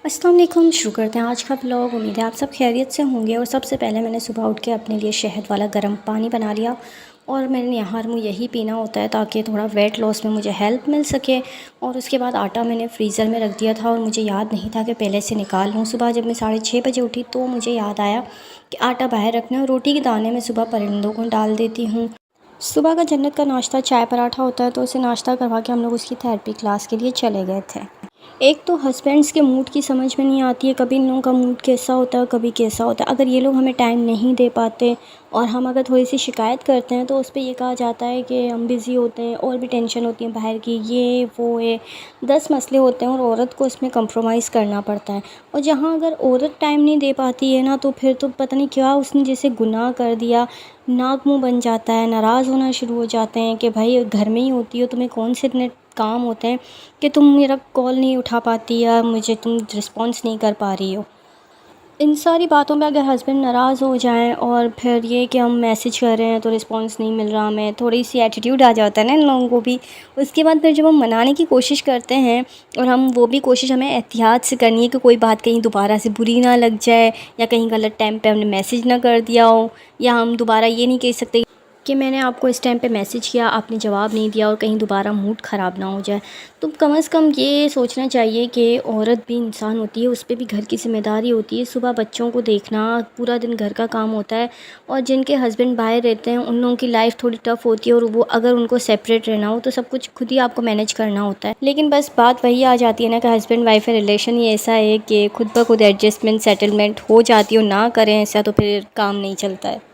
अस्सलाम वालेकुम। शुरू करते हैं आज का ब्लॉग। उम्मीद है आप सब खैरियत से होंगे। और सबसे पहले मैंने सुबह उठ के अपने लिए शहद वाला गर्म पानी बना लिया और मैंने यहाँ मुझे यही पीना होता है ताकि थोड़ा वेट लॉस में मुझे हेल्प मिल सके। और उसके बाद आटा मैंने फ्रीज़र में रख दिया था और मुझे याद नहीं था कि पहले से निकाल लूँ। सुबह जब मैं 6:30 बजे उठी तो मुझे याद आया कि आटा बाहर रखना है और रोटी के दाने में सुबह परिंदों को डाल देती हूँ। सुबह का जन्नत का नाश्ता चाय पराठा होता है, तो उसे नाश्ता करवा के हम लोग उसकी थेरेपी क्लास के लिए चले गए थे। एक तो हस्बैंड्स के मूड की समझ में नहीं आती है, कभी इन लोगों का मूड कैसा होता है कभी कैसा होता है। अगर ये लोग हमें टाइम नहीं दे पाते और हम अगर थोड़ी सी शिकायत करते हैं तो उस पे ये कहा जाता है कि हम बिज़ी होते हैं और भी टेंशन होती है बाहर की, ये वो है, 10 मसले होते हैं और औरत को इसमें कंप्रोमाइज़ करना पड़ता है। और जहाँ अगर औरत टाइम नहीं दे पाती है ना, तो फिर तो पता नहीं क्या उसने जैसे गुनाह कर दिया, नाक मुँह बन जाता है, नाराज़ होना शुरू हो जाते हैं कि भाई घर में ही होती हो, तुम्हें कौन से इतने काम होते हैं कि तुम मेरा कॉल नहीं उठा पाती या मुझे तुम रिस्पॉन्स नहीं कर पा रही हो। इन सारी बातों पे अगर हस्बैंड नाराज़ हो जाएं और फिर ये कि हम मैसेज कर रहे हैं तो रिस्पॉन्स नहीं मिल रहा हमें, थोड़ी सी एटीट्यूड आ जाता है ना इन लोगों को भी। उसके बाद फिर जब हम मनाने की कोशिश करते हैं, और हम वो भी कोशिश हमें एहतियात से करनी है कि कोई बात कहीं दोबारा से बुरी ना लग जाए या कहीं गलत टाइम पे हमने मैसेज ना कर दिया हो, या हम दोबारा ये नहीं कह सकते कि मैंने आपको इस टाइम पे मैसेज किया आपने जवाब नहीं दिया, और कहीं दोबारा मूड ख़राब ना हो जाए। तो कम से कम ये सोचना चाहिए कि औरत भी इंसान होती है, उस पे भी घर की ज़िम्मेदारी होती है। सुबह बच्चों को देखना, पूरा दिन घर का काम होता है, और जिनके हस्बैंड बाहर रहते हैं उन लोगों की लाइफ थोड़ी टफ़ होती है, और वो अगर उनको सेपरेट रहना हो तो सब कुछ खुद ही आपको मैनेज करना होता है। लेकिन बस बात वही आ जाती है ना कि हस्बैंड वाइफ का रिलेशन ही ऐसा है कि खुद ब खुद एडजस्टमेंट सेटलमेंट हो जाती है, और ना करें ऐसा तो फिर काम नहीं चलता है।